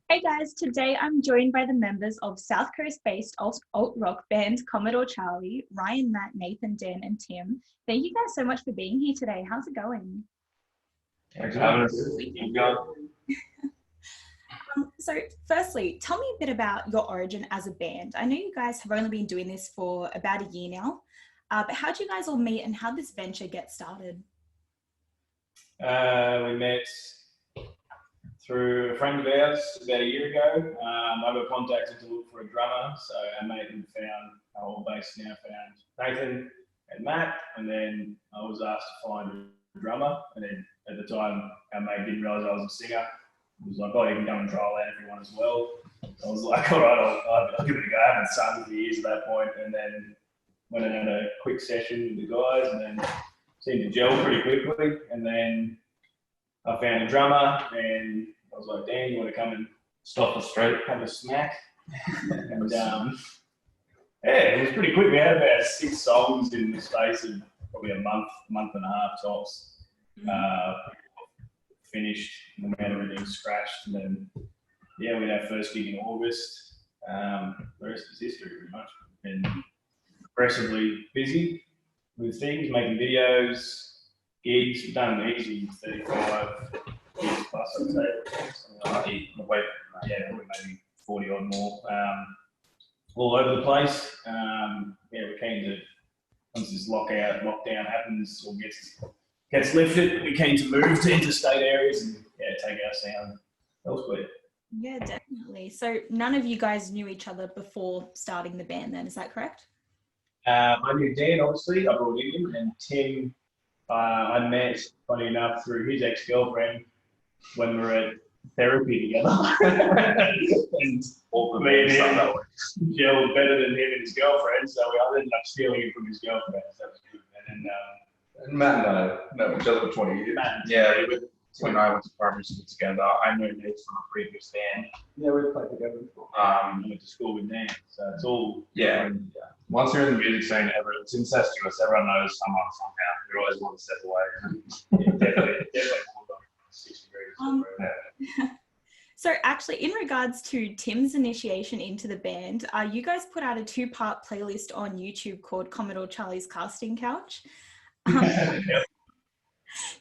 Hey guys, today I'm joined by the members of South Coast-based alt-rock band Commodore Charlie, Ryan, Matt, Nathan, Dan, and Tim. Thank you guys so much for being here today. How's it going? Thanks for having us. Keep going. So firstly, tell me a bit about your origin as a band. I know you guys have only been doing this for about a year now, but how did you guys all meet and how did this venture get started? We met through a friend of ours about a year ago. I got contacted to look for a drummer, so our mate had found, our whole base now found Nathan and Matt, and then I was asked to find a drummer, and then at the time our mate didn't realise I was a singer. He was like, oh, you can come and trial out if you want as well. I was like, all right, I'll give it a go. I haven't sung for years at that point, and then went and had a quick session with the guys, and then seemed to gel pretty quickly, and then I found a drummer, and I was like, Dan, you want to come and stop the street, have a smack? And yeah, it was pretty quick. We had about 6 songs in the space of probably a month and a half tops. Finished, and we had everything scratched, and then yeah, we had our first gig in August. The rest is history, pretty much. Been aggressively busy with things, making videos, gigs. We've done easy 35 gigs plus, I'd say. Yeah, probably maybe 40 odd more. All over the place. Yeah, we're keen to, once this lockdown happens or gets lifted, we're keen to move to interstate areas and take our sound elsewhere. Yeah, definitely. So none of you guys knew each other before starting the band then, is that correct? I knew Dan, obviously, I brought him, and Tim, I met, funny enough, through his ex-girlfriend when we were at therapy together. And me and him gelled better than him and his girlfriend, so I ended up stealing him from his girlfriend. So that was good. And Matt and I know each other for 20 years. Yeah, Tim and I went to primary school together. I knew Nate from a previous band. Yeah, we've played together before. Went to school with Dan, so it's all Once you're in the music scene, it's incestuous. Everyone knows someone somehow. You always want to step away. definitely 6 degrees. So actually, in regards to Tim's initiation into the band, you guys put out a 2-part playlist on YouTube called Commodore Charlie's Casting Couch.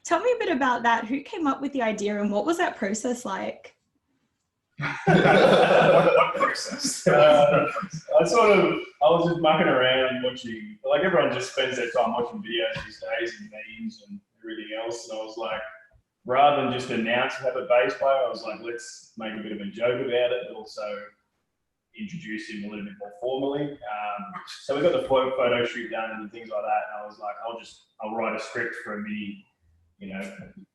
Tell me a bit about that. Who came up with the idea and what was that process like? What process? I was just mucking around watching, like everyone just spends their time watching videos these days and memes and everything else. And I was like, rather than just announce and have a bass player, I was like, let's make a bit of a joke about it, but also introduce him a little bit more formally. So we got the photo shoot done and things like that. And I was like, I'll write a script for a mini,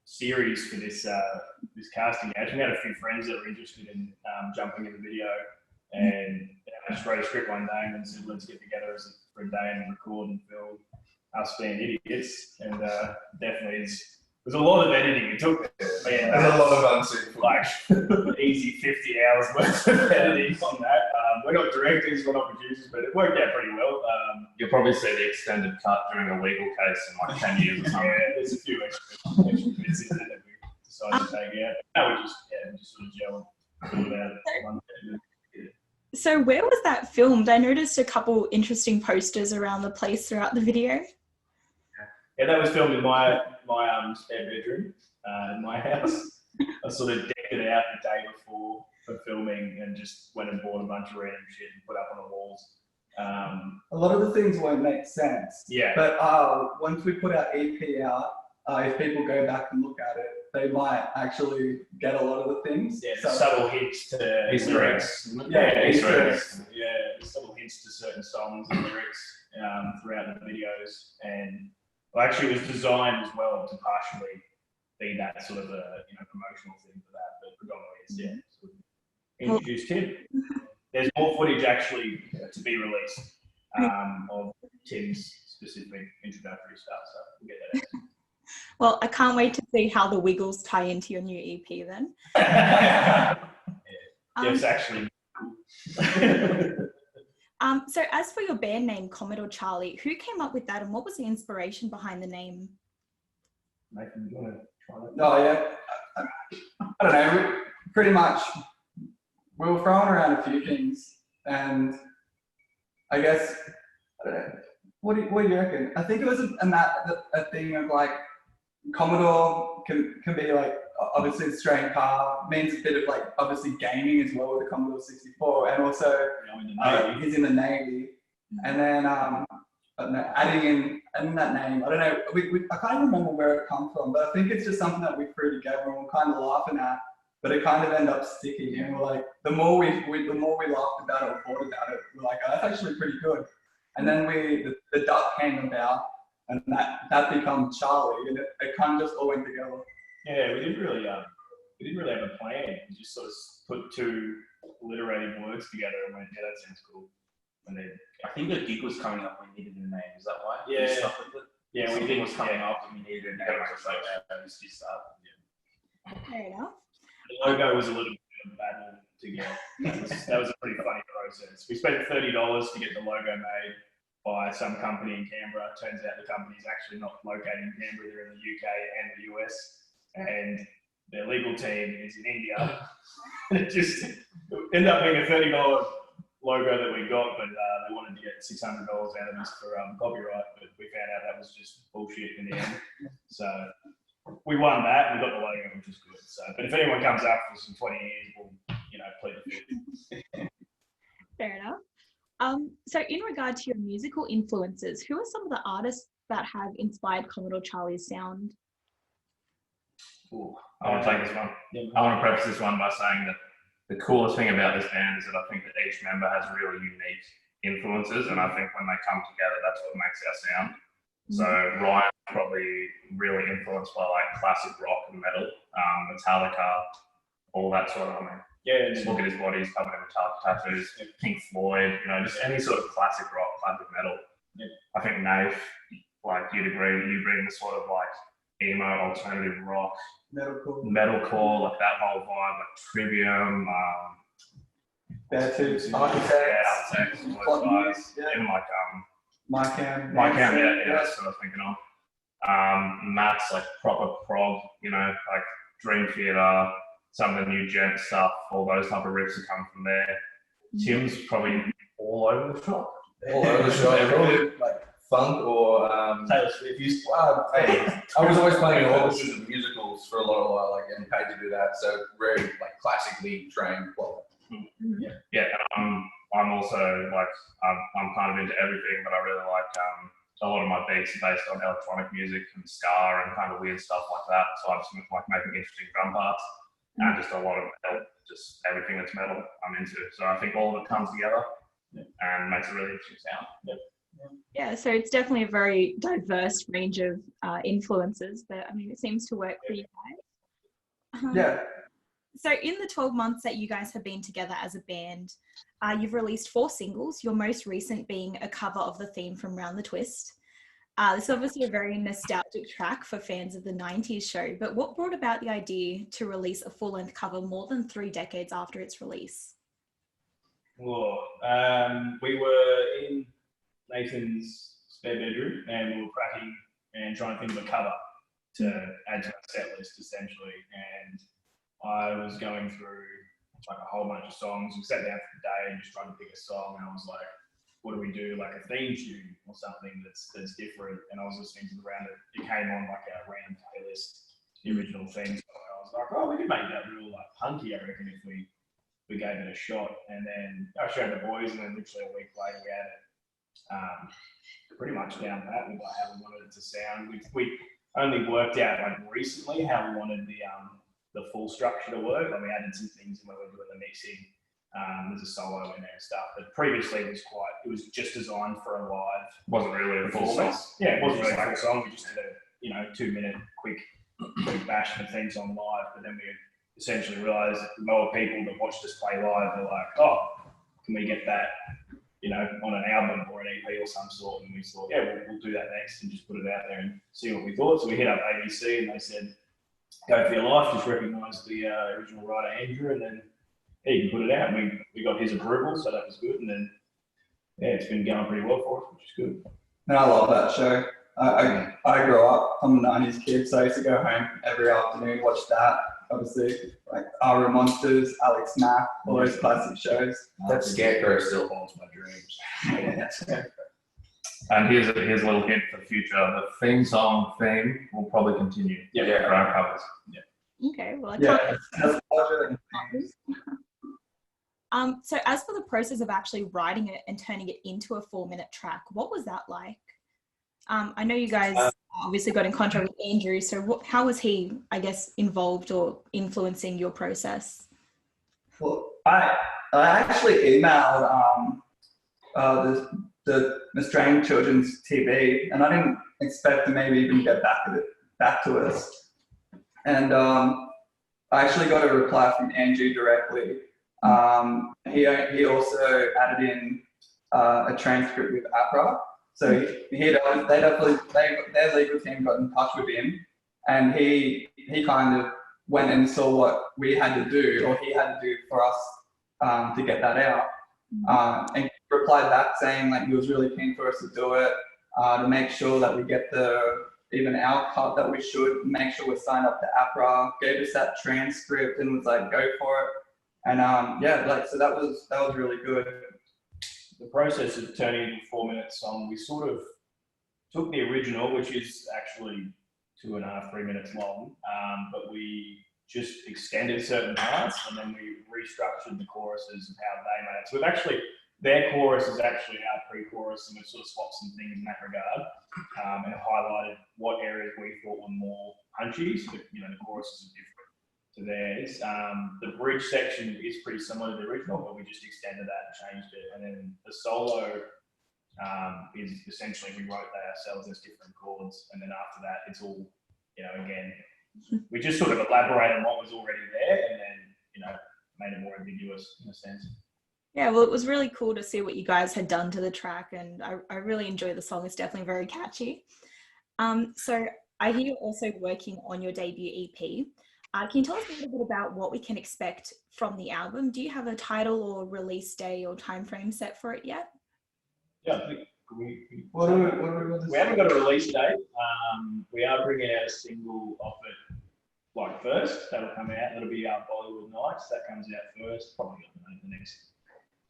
series for this casting couch. We had a few friends that were interested in jumping in the video, and I just wrote a script one day and said, let's get together for a day and record and film us being idiots. And definitely there's a lot of editing. It took there's a lot of unseen like easy 50 hours worth of editing on that. We're not directors, we're not producers, but it worked out pretty well. You'll probably see the extended cut during a legal case in like 10 years or something. Yeah, there's a few extra bits in there that we decided to take out. That was just sort of gel about it. So where was that filmed? I noticed a couple interesting posters around the place throughout the video. Yeah, that was filmed in my spare bedroom in my house. I sort of decked it out the day before for filming and just went and bought a bunch of random shit and put up on the walls. A lot of the things won't make sense. Yeah. But once we put our EP out, if people go back and look at it, they might actually get a lot of the things. Yeah, so, subtle hints to Easter eggs. Easter eggs. Yeah, subtle hints to certain songs and lyrics throughout the videos. And well, actually, it was designed as well to partially be that sort of a promotional thing for that, but predominantly it's sort of introduced him. There's more footage actually to be released of Tim's specific introductory stuff, so we'll get that out. Well, I can't wait to see how the Wiggles tie into your new EP then. Yes, actually. So as for your band name, Commodore Charlie, who came up with that and what was the inspiration behind the name? Nathan, you want to try that? Oh, yeah. I don't know. Pretty much we were throwing around a few things, and I guess, I don't know, what do you reckon? I think it was a thing of like, Commodore can be like, obviously a strange car, means a bit of like, obviously gaming as well with the Commodore 64, and also he's in the Navy. And then I don't know, adding that name, I don't know, I can't remember where it comes from, but I think it's just something that we threw together and we're kind of laughing at, but it kind of ended up sticking. And we're like, the more we laughed about it or thought about it, we're like, oh, that's actually pretty good. And then the duck came about, and that became Charlie, and it kind of just all went together. Yeah, we didn't really have a plan. We just sort of put two alliterated words together and went, yeah, that sounds cool. And then I think the gig was coming up when we needed a name. Is that why? Yeah. We stuck with it? Yeah, we Something was coming up and we needed a name. Yeah, So it's like, let's just start. Fair enough. The logo was a little bit of a battle to get. That was a pretty funny process. We spent $30 to get the logo made by some company in Canberra. Turns out the company's actually not located in Canberra, they're in the UK and the US, and their legal team is in India. And it just ended up being a $30 logo that we got, but they wanted to get $600 out of us for copyright, but we found out that was just bullshit in the end. So we won that and we got the logo, which is good. So, but if anyone comes up for some 20 years, we'll, plead the fifth. Fair enough. So in regard to your musical influences, who are some of the artists that have inspired Commodore Charlie's sound? Ooh, I want to take this one. I want to preface this one by saying that the coolest thing about this band is that I think that each member has really unique influences, and I think when they come together, that's what makes our sound. So Ryan's probably really influenced by like classic rock and metal, Metallica, all that sort of. Yeah, just look at his body, he's covered in Metallica tattoos, Pink Floyd, just any sort of classic rock, classic metal. Yeah. I think Nate, like you bring the sort of like emo, alternative rock, metalcore, like that whole vibe, like Trivium, Architects, Architects, those guys, even like My Cam, yeah, that's what I was thinking of. Matt's like proper prog, like Dream Theater, some of the new gent stuff, all those type of riffs that come from there. Tim's probably all over the shop. All over the shop, like funk or Taylor Swift. I was always playing in orchestras and musicals for a while, like getting paid to do that. So very like classically trained. Well, yeah. I'm also like I'm kind of into everything, but I really like a lot of my beats are based on electronic music and ska and kind of weird stuff like that. So I just like making interesting drum parts and just a lot of metal, just everything that's metal I'm into. So I think all of it comes together and makes a really interesting sound. Yeah, so it's definitely a very diverse range of influences, but I mean, it seems to work for you guys. Yeah. So in the 12 months that you guys have been together as a band, you've released 4 singles, your most recent being a cover of the theme from Round the Twist. This is obviously a very nostalgic track for fans of the 90s show, but what brought about the idea to release a full-length cover more than 3 decades after its release? Well, we were in Nathan's spare bedroom and we were cracking and trying to think of a cover to add to our set list essentially, and I was going through like a whole bunch of songs. We sat down for the day and just trying to pick a song, and I was like, what do we do, like a theme tune or something that's different? And I was listening to the round, it came on like a random playlist, the original theme song. I was like, oh, we could make that real like punky, I reckon, if we gave it a shot. And then I showed the boys, and then literally a week later we had it pretty much down pat with like how we wanted it to sound. We only worked out like recently how we wanted the full structure to work. Like we added some things when we were doing the mixing. There's a solo in there and stuff, but previously it was just designed for a live. Wasn't really a full song. Yeah, it wasn't really a full song. We just did a 2-minute quick bash of things on live. But then we essentially realised a lot of people that watched us play live were like, oh, can we get that, on an album or an EP or some sort? And we thought, yeah, we'll do that next and just put it out there and see what we thought. So we hit up ABC and they said, go for your life, just recognise the original writer Andrew, and then you can put it out. And we got his approval, so that was good. And then it's been going pretty well for us, which is good. And I love that show. I grew up, I'm a 90s kid, so I used to go home every afternoon, watch that. obviously like Our Monsters, Alex Mack, all those classic shows. That Scarecrow still haunts my dreams. And here's a little hint for the future. The theme song theme will probably continue. Yeah. For our covers. Yeah. Okay, well, I Yeah, can't. that's a pleasure. So as for the process of actually writing it and turning it into a 4-minute track, what was that like? I know you guys obviously got in contact with Andrew, so how was he, I guess, involved or influencing your process? Well, I actually emailed the Australian Children's TV, and I didn't expect to maybe even get back to us. And I actually got a reply from Andrew directly. He also added in a transcript with APRA. So their legal team got in touch with him, and he kind of went and saw what we had to do, or he had to do for us to get that out. And replied back saying like he was really keen for us to do it, to make sure that we get even our cut that we should, make sure we're signed up to APRA, gave us that transcript and was like, go for it. And so that was really good. The process of turning into a 4-minute song, we sort of took the original, which is actually 2.5, 3 minutes long, but we just extended certain parts and then we restructured the choruses of how they made it. So we've actually, their chorus is actually our pre-chorus, and we've sort of swapped some things in that regard, and highlighted what areas we thought were more punchy. So the choruses are different to theirs. The bridge section is pretty similar to the original, but we just extended that and changed it. And then the solo is essentially we wrote that ourselves as different chords, and then after that it's all, again, we just sort of elaborated on what was already there, and then made it more ambiguous in a sense. Yeah, well, it was really cool to see what you guys had done to the track, and I really enjoy the song. It's definitely very catchy. So I hear you're also working on your debut EP. Can you tell us a little bit about what we can expect from the album? Do you have a title or release day or time frame set for it yet? Yeah, I think we We haven't got a release date. We are bringing out a single off it first. That'll come out. That'll be our Bollywood Nights. That comes out first, probably in the next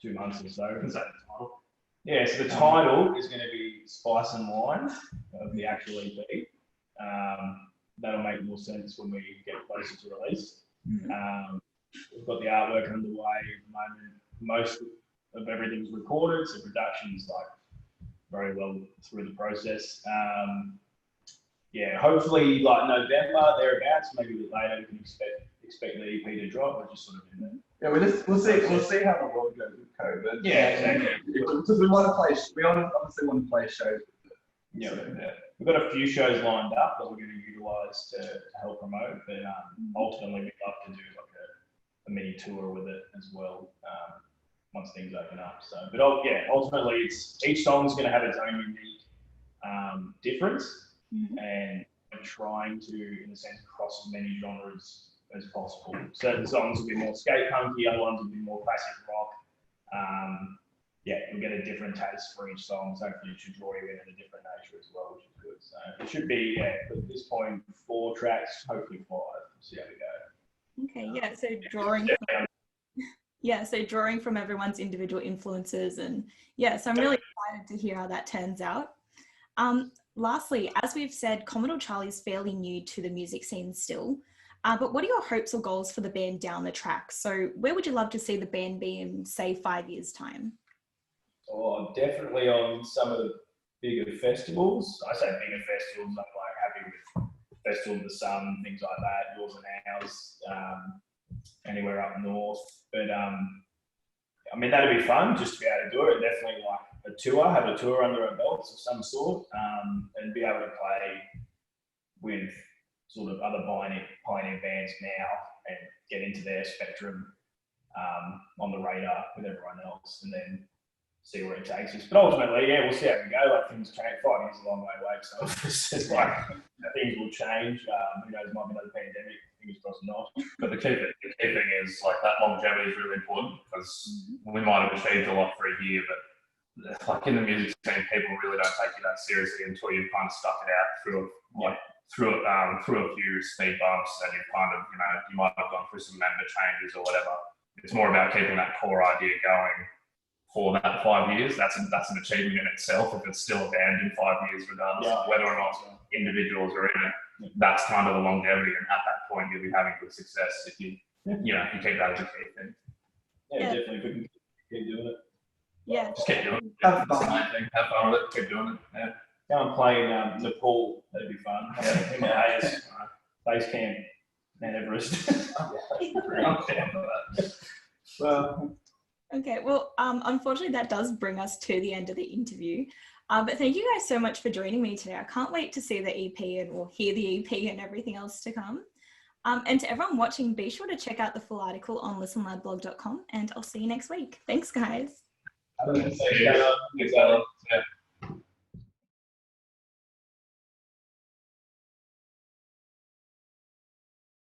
2 months or so. Is that the title? Yeah, so the title is going to be Spice and Wine of the actual EP. That'll make more sense when we get closer to release. We've got the artwork underway at the moment. Most of everything's recorded, so production's very well through the process. Hopefully November, thereabouts, maybe a bit later, we can expect the EP to drop. We're just sort of in there. Yeah, we'll see how the world goes with COVID. Yeah, exactly. Because we obviously want to play shows. Yeah, we've got a few shows lined up that we're going to utilise to help promote, but ultimately we'd love to do a mini tour with it as well once things open up. So, but ultimately each song is going to have its own unique difference, and we're trying to, in a sense, cross as many genres as possible. Certain songs will be more skate punky, other ones will be more classic rock. You'll get a different taste for each song, so hopefully it should draw you in at a different nature as well, which is good. So it should be, at this point, 4 tracks, hopefully 5. We'll see how we go. Okay, so drawing from everyone's individual influences, and so I'm really excited to hear how that turns out. Lastly, as we've said, Commodore Charlie is fairly new to the music scene still, but what are your hopes or goals for the band down the track? So where would you love to see the band be in, say, 5 years' time? Oh, definitely on some of the bigger festivals. I say bigger festivals, I'm happy with Festival of the Sun, things like that, yours and ours, anywhere up north. But that'd be fun just to be able to do it. Definitely a tour, have a tour under our belts of some sort, and be able to play with sort of other pioneer bands now and get into their spectrum on the radar with everyone else, and then see where it takes us. But ultimately, we'll see how we go. Things change. 5 years is a long way away, so it's just things will change. Who knows? Might be another pandemic. Fingers crossed not. But the key thing is that longevity is really important, because we might have achieved a lot for a year, but in the music scene, people really don't take you that seriously until you've kind of stuck it out through through a few speed bumps, and you've kind of, you might have gone through some member changes or whatever. It's more about keeping that core idea going for that 5 years. That's an achievement in itself if it's still a band in 5 years, regardless of whether or not individuals are in it. That's kind of the longevity, and at that point you'll be having good success if you keep that as a key thing. Yeah, definitely. If we can keep doing it. Yeah. Just keep doing it. Have That's the fun. main thing. Have fun with it. Keep doing it. Yeah. Go and play in Nepal. That'd be fun. Himalayas, base camp, Mount Everest. I'm down for that. Well, Okay, well, unfortunately, that does bring us to the end of the interview. But thank you guys so much for joining me today. I can't wait to see the EP or hear the EP and everything else to come. And to everyone watching, be sure to check out the full article on listenloudblog.com, and I'll see you next week. Thanks, guys. Thanks, Ella. Yeah.